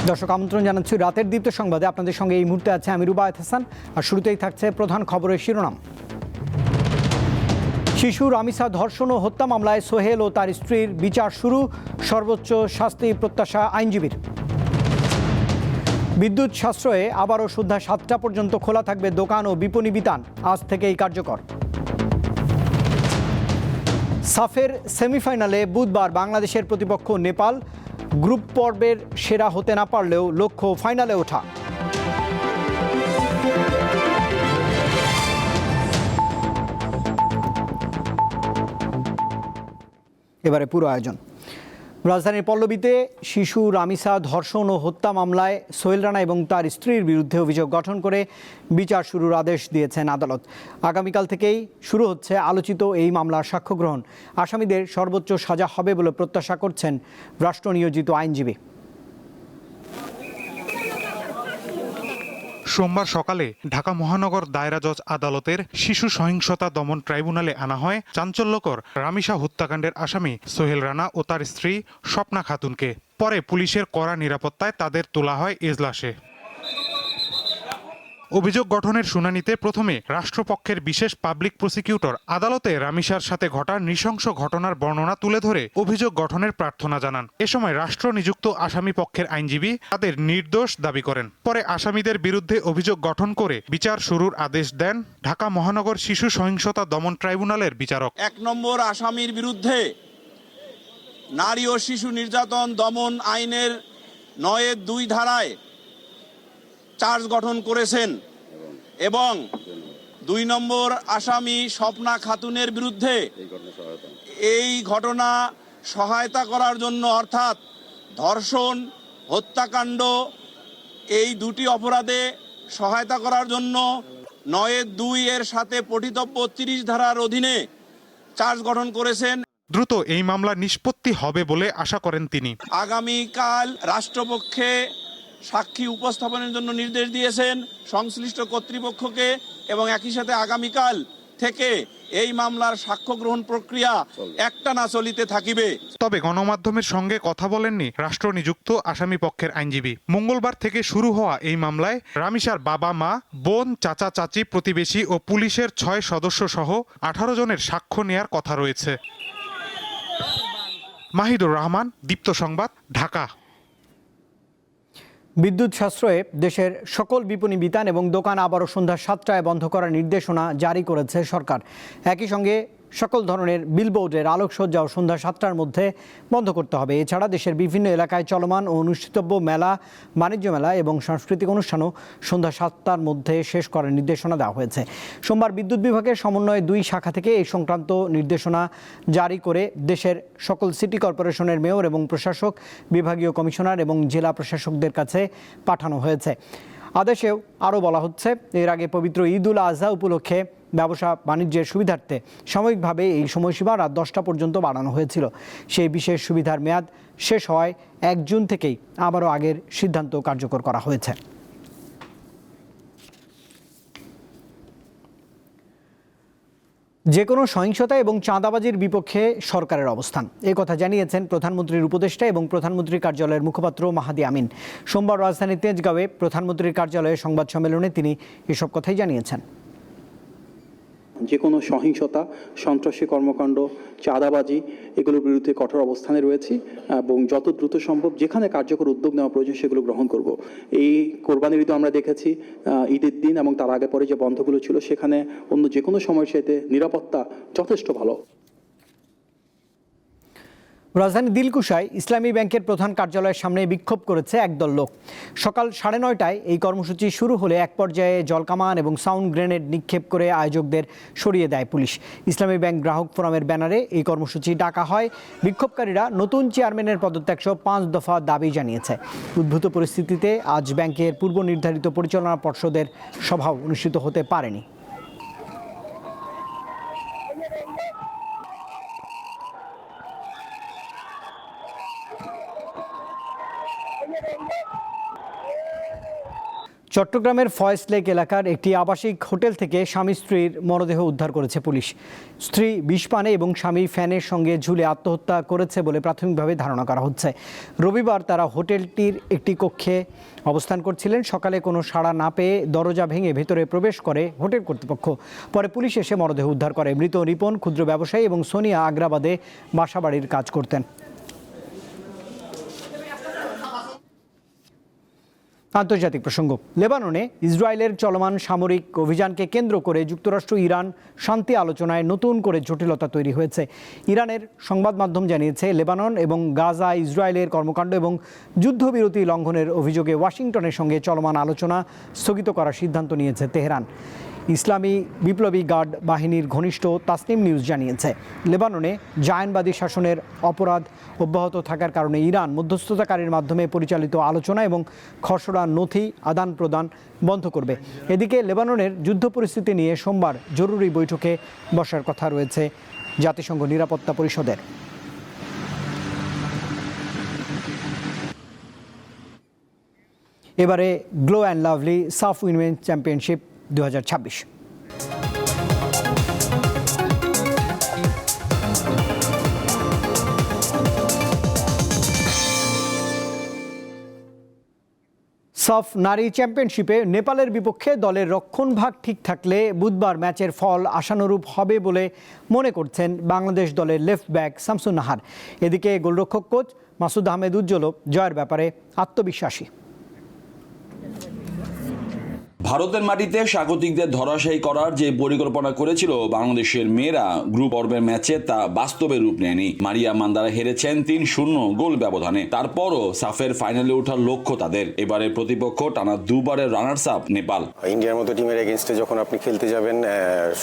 দর্শক আমন্ত্রণ জানাচ্ছি রাতের দীপ্ত সংবাদে। আপনাদের সঙ্গে এই মুহূর্তে আছে আমি রুবায়েত হাসান। আর শুরুতেই থাকছে প্রধান খবরের শিরোনাম। শিশু রামিসা ধর্ষণ ও হত্যা মামলায় সোহেল ও তার স্ত্রীর বিচার শুরু, সর্বোচ্চ শাস্তি প্রত্যাশা আইনজীবীর। বিদ্যুৎ সাশ্রয়ে আবারও সন্ধ্যা 7টা পর্যন্ত খোলা থাকবে দোকান ও বিপণী বিতান, আজ থেকেই কার্যকর। সাফের সেমিফাইনালে বুধবার বাংলাদেশের প্রতিপক্ষ নেপাল, গ্রুপ পর্বের সেরা হতে না পারলেও লক্ষ্য ফাইনালে ওঠা। এবারে পুরো আয়োজন। রাজধানীর পল্লবীতে শিশু রামিসা ধর্ষণ ও হত্যা মামলায় সোহেল রানা এবং তার স্ত্রীর বিরুদ্ধে অভিযোগ গঠন করে বিচার শুরুর আদেশ দিয়েছেন আদালত। আগামীকাল থেকেই শুরু হচ্ছে আলোচিত এই মামলার সাক্ষ্য গ্রহণ। আসামিদের সর্বোচ্চ সাজা হবে বলে প্রত্যাশা করছেন রাষ্ট্রনিয়োজিত আইনজীবী। সোমবার সকালে ঢাকা মহানগর দায়রা জজ আদালতের শিশু সহিংসতা দমন ট্রাইব্যুনালে আনা হয় চাঞ্চল্যকর রামিসা হত্যাকাণ্ডের আসামি সোহেল রানা ও তার স্ত্রী স্বপ্না খাতুনকে। পরে পুলিশের কড়া নিরাপত্তায় তাদের তোলা হয় এজলাসে। অভিযোগ গঠনের শুনানিতে প্রথমে রাষ্ট্রপক্ষের বিশেষ পাবলিক প্রসিকিউটর আদালতে রামিসার সাথে ঘটা নৃশংস ঘটনার বর্ণনা তুলে ধরে অভিযোগ গঠনের প্রার্থনা জানান। এ সময় রাষ্ট্র নিযুক্ত আসামি পক্ষের আইনজীবী তাদের নির্দোষ দাবি করেন। পরে আসামিদের বিরুদ্ধে অভিযোগ গঠন করে বিচার শুরুর আদেশ দেন ঢাকা মহানগর শিশু সহিংসতা দমন ট্রাইব্যুনালের বিচারক। 1 নম্বর আসামির বিরুদ্ধে নারী ও শিশু নির্যাতন দমন আইনের 9(2) ধারায় চার্জ গঠন করেছেন এবং 2 নম্বর আসামি স্বপ্না খাতুনের বিরুদ্ধে এই ঘটনা সহায়তা করার জন্য, অর্থাৎ ধর্ষণ হত্যাকাণ্ড এই দুটি অপরাধে সহায়তা করার জন্য 9(2) এর সাথে পঠিতব্য 30 ধারার অধীনে চার্জ গঠন করেছেন। দ্রুত এই মামলা নিষ্পত্তি হবে বলে আশা করেন তিনি। আগামীকাল রাষ্ট্রপক্ষে সাক্ষী উপস্থাপনের জন্য নির্দেশ দিয়েছেন সংশ্লিষ্ট কর্তৃপক্ষকে এবং একই সাথে আগামীকাল থেকে এই মামলার সাক্ষ্য গ্রহণ প্রক্রিয়া একটানা চলিতে থাকিবে। তবে গণমাধ্যমের সঙ্গে কথা বলেননি রাষ্ট্র নিযুক্ত আসামি পক্ষের আইনজীবী। মঙ্গলবার থেকে শুরু হওয়া এই মামলায় রামিসার বাবা মা, বোন, চাচা চাচি, প্রতিবেশী ও পুলিশের 6 সদস্য সহ 18 জনের সাক্ষ্য নেয়ার কথা রয়েছে। মাহিদুর রহমান, দীপ্ত সংবাদ, ঢাকা। বিদ্যুৎ সাশ্রয়ে দেশের সকল বিপণী বিতান এবং দোকান আবারও সন্ধ্যা 7টায় বন্ধ করার নির্দেশনা জারি করেছে সরকার। একই সঙ্গে সকল ধরনের বিলবোর্ডের আলোকসজ্জাও সন্ধ্যা 7টার মধ্যে বন্ধ করতে হবে। এছাড়া দেশের বিভিন্ন এলাকায় চলমান ও অনুষ্ঠিতব্য মেলা, বাণিজ্য মেলা এবং সাংস্কৃতিক অনুষ্ঠানও সন্ধ্যা 7টার মধ্যে শেষ করার নির্দেশনা দেওয়া হয়েছে। সোমবার বিদ্যুৎ বিভাগের সমন্বয়ে 2 শাখা থেকে এই সংক্রান্ত নির্দেশনা জারি করে দেশের সকল সিটি কর্পোরেশনের মেয়র এবং প্রশাসক, বিভাগীয় কমিশনার এবং জেলা প্রশাসকদের কাছে পাঠানো হয়েছে। আদেশেও আরও বলা হচ্ছে, এর আগে পবিত্র ঈদ উল আজহা উপলক্ষে ব্যবসা বাণিজ্যের সুবিধার্থে সাময়িকভাবে এই সময়সীমা রাত 10টা পর্যন্ত বাড়ানো হয়েছিল। সেই বিশেষ সুবিধার মেয়াদ শেষ হওয়ায় 1 জুন থেকেই আবারও আগের সিদ্ধান্ত কার্যকর করা হয়েছে। যে কোনো সহিংসতা এবং চাঁদাবাজির বিপক্ষে সরকারের অবস্থান, এ কথা জানিয়েছেন প্রধানমন্ত্রীর উপদেষ্টা এবং প্রধানমন্ত্রীর কার্যালয়ের মুখপাত্র মাহাদি আমিন। সোমবার রাজধানীর তেজগাঁওয়ে প্রধানমন্ত্রীর কার্যালয়ে সংবাদ সম্মেলনে তিনি এসব কথাই জানিয়েছেন। যে কোনো সহিংসতা, সন্ত্রাসী কর্মকাণ্ড, চাঁদাবাজি এগুলোর বিরুদ্ধে কঠোর অবস্থানে রয়েছি এবং যত দ্রুত সম্ভব যেখানে কার্যকর উদ্যোগ নেওয়া প্রয়োজন সেগুলো গ্রহণ করব। এই কোরবানির ঈদে আমরা দেখেছি ঈদের দিন এবং তার আগে পরে যে বন্ধগুলো ছিল সেখানে অন্য যে কোনো সময়ের সাথে নিরাপত্তা যথেষ্ট ভালো। রাজধানী দিলকুশায় ইসলামী ব্যাংকের প্রধান কার্যালয়ের সামনে বিক্ষোভ করেছে একদল লোক। সকাল 9:30টায় এই কর্মসূচি শুরু হলে এক পর্যায়ে জলকামান এবং সাউন্ড গ্রেনেড নিক্ষেপ করে আয়োজকদের সরিয়ে দেয় পুলিশ। ইসলামী ব্যাংক গ্রাহক ফোরামের ব্যানারে এই কর্মসূচি ডাকা হয়। বিক্ষোভকারীরা নতুন চেয়ারম্যানের পদত্যাগ সহ 5 দফা দাবি জানিয়েছে। উদ্ভূত পরিস্থিতিতে আজ ব্যাংকের পূর্ব নির্ধারিত পরিচালনা পর্ষদের সভাও অনুষ্ঠিত হতে পারেনি। চট্টগ্রামের ফয়েজ লেক এলাকার একটি আবাসিক হোটেল থেকে স্বামী স্ত্রীর মরদেহ উদ্ধার করেছে পুলিশ। স্ত্রী বিষ পানে এবং স্বামী ফ্যানের সঙ্গে ঝুলে আত্মহত্যা করেছে বলে প্রাথমিকভাবে ধারণা করা হচ্ছে। রবিবার তারা হোটেলটির একটি কক্ষে অবস্থান করছিলেন। সকালে কোনো সাড়া না পেয়ে দরজা ভেঙে ভেতরে প্রবেশ করে হোটেল কর্তৃপক্ষ। পরে পুলিশ এসে মরদেহ উদ্ধার করে। মৃত রিপন ক্ষুদ্র ব্যবসায়ী এবং সোনিয়া আগ্রাবাদে বাসাবাড়ির কাজ করতেন। আন্তর্জাতিক প্রসঙ্গ। লেবাননে ইসরায়েলের চলমান সামরিক অভিযানকে কেন্দ্র করে যুক্তরাষ্ট্র ইরান শান্তি আলোচনায় নতুন করে জটিলতা তৈরি হয়েছে। ইরানের সংবাদ মাধ্যম জানিয়েছে, লেবানন এবং গাজা ইসরায়েলের কর্মকাণ্ড এবং যুদ্ধবিরতি লঙ্ঘনের অভিযোগে ওয়াশিংটনের সঙ্গে চলমান আলোচনা স্থগিত করার সিদ্ধান্ত নিয়েছে তেহরান। ইসলামী বিপ্লবী গার্ড বাহিনীর ঘনিষ্ঠ তাসনিম নিউজ জানিয়েছে, লেবাননে জায়নবাদী শাসনের অপরাধ অব্যাহত থাকার কারণে ইরান মধ্যস্থতাকারীর মাধ্যমে পরিচালিত আলোচনা এবং খসড়া নথি আদান প্রদান বন্ধ করবে। এদিকে লেবাননের যুদ্ধ পরিস্থিতি নিয়ে সোমবার জরুরি বৈঠকে বসার কথা রয়েছে জাতিসংঘ নিরাপত্তা পরিষদের। এবারে গ্লো অ্যান্ড লাভলি সাফ উইমেন চ্যাম্পিয়নশিপ 2026। সাফ নারী চ্যাম্পিয়নশিপে নেপালের বিপক্ষে দলের রক্ষণভাগ ঠিক থাকলে বুধবার ম্যাচের ফল আশানুরূপ হবে বলে মনে করছেন বাংলাদেশ দলের লেফট ব্যাক শামসুন নাহার। এদিকে গোলরক্ষক কোচ মাসুদ আহমেদ উজ্জ্বলও জয়ের ব্যাপারে আত্মবিশ্বাসী। ভারতের মাটিতে স্বাগতিকদের ধরাশায়ী করার যে পরিকল্পনা করেছিল বাংলাদেশের মেয়েরা গ্রুপ পর্বের ম্যাচে, তা বাস্তবে রূপ নেয়নি। মারিয়া মান্দারা হেরেছেন 3-0 গোল ব্যবধানে। তারপরও সাফের ফাইনালে ওঠার লক্ষ্য তাদের। এবারের প্রতিপক্ষ টানা দুবারের রানার্স আপ নেপাল। ইন্ডিয়ার মতো টিমের এগেনস্টে যখন আপনি খেলতে যাবেন,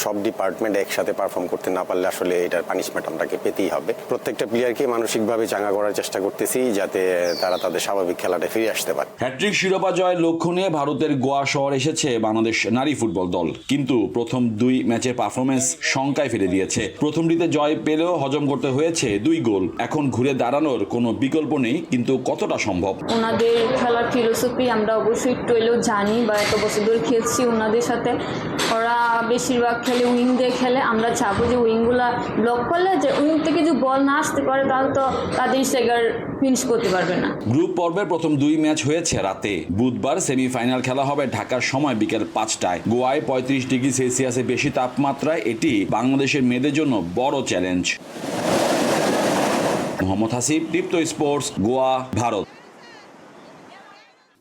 সব ডিপার্টমেন্ট একসাথে পারফর্ম করতে না পারলে আসলে এটার পানিশমেন্ট আপনাকে পেতেই হবে। প্রত্যেকটা প্লেয়ারকে মানসিকভাবে চাঙ্গা করার চেষ্টা করতেছি, যাতে তারা তাদের স্বাভাবিক খেলাটা ফিরে আসতে পারে। হ্যাট্রিক শিরোপা জয়ের লক্ষ্য নিয়ে ভারতের গোয়া শহর এসেছে বাংলাদেশ নারী ফুটবল দল, কিন্তু প্রথম 2 ম্যাচের পারফরমেন্স শঙ্কায় ফেলে দিয়েছে। প্রথমটিতে জয় পেলেও হজম করতে হয়েছে 2 গোল। এখন ঘুরে দাঁড়ানোর কোনো বিকল্প নেই, কিন্তু কতটা সম্ভব? ওনাদের খেলার ফিলোসফি আমরা অবশ্যই একটু এলেও জানি, বা এত বছর ধরে খেলছি ওনাদের সাথে। ওরা বেশিরভাগ খেলে উইং দিয়ে খেলে। আমরা চাবো যে উইংগুলা ব্লক করলে, যে উইং থেকে যদি বল না আসতে পারে তাহলে তো তাদের স্ট্রাইকার ফিনিশ করতে পারবে না। গ্রুপ পর্বের প্রথম 2 ম্যাচ হয়েছে রাতে। বুধবার সেমিফাইনাল খেলা হবে ঢাকার সময় বিকেল 5টায়। গোয়ায় 35 ডিগ্রি সেলসিয়াসে বেশি তাপমাত্রায় এটি বাংলাদেশের মেয়েদের জন্য বড় চ্যালেঞ্জ। মোহাম্মদ হাসিব, দীপ্ত স্পোর্টস, গোয়া, ভারত।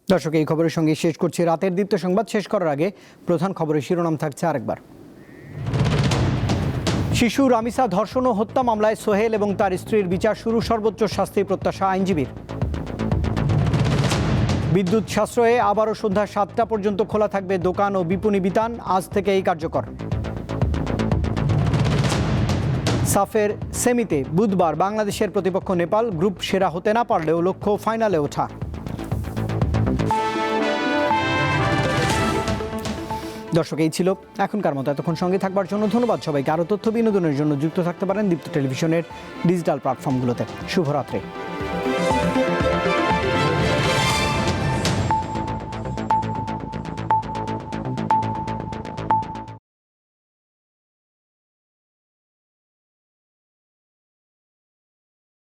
দর্শক, এই খবরের সঙ্গে শেষ করছি রাতের দীপ্ত সংবাদ। শেষ করার আগে প্রধান খবরের শিরোনাম থাকছে আরেকবার। শিশু রামিসা ধর্ষণ ও হত্যা মামলায় সোহেল এবং তার স্ত্রীর বিচার শুরু, সর্বোচ্চ শাস্তির প্রত্যাশা আইনজীবীর। বিদ্যুৎ সাশ্রয়ে আবারও সন্ধ্যা 7টা পর্যন্ত খোলা থাকবে দোকান ও বিপণী বিতান, আজ থেকে এই কার্যকর। সাফের সেমিতে বুধবার বাংলাদেশের প্রতিপক্ষ নেপাল, গ্রুপ সেরা হতে না পারলেও লক্ষ্য ফাইনালে ওঠা। দর্শক, এই ছিল এখনকার মতো। এতক্ষণ সঙ্গে থাকবার জন্য ধন্যবাদ সবাইকে। আরও তথ্য বিনোদনের জন্য যুক্ত থাকতে পারেন দীপ্ত টেলিভিশনের ডিজিটাল প্ল্যাটফর্মগুলোতে। শুভরাত্রি।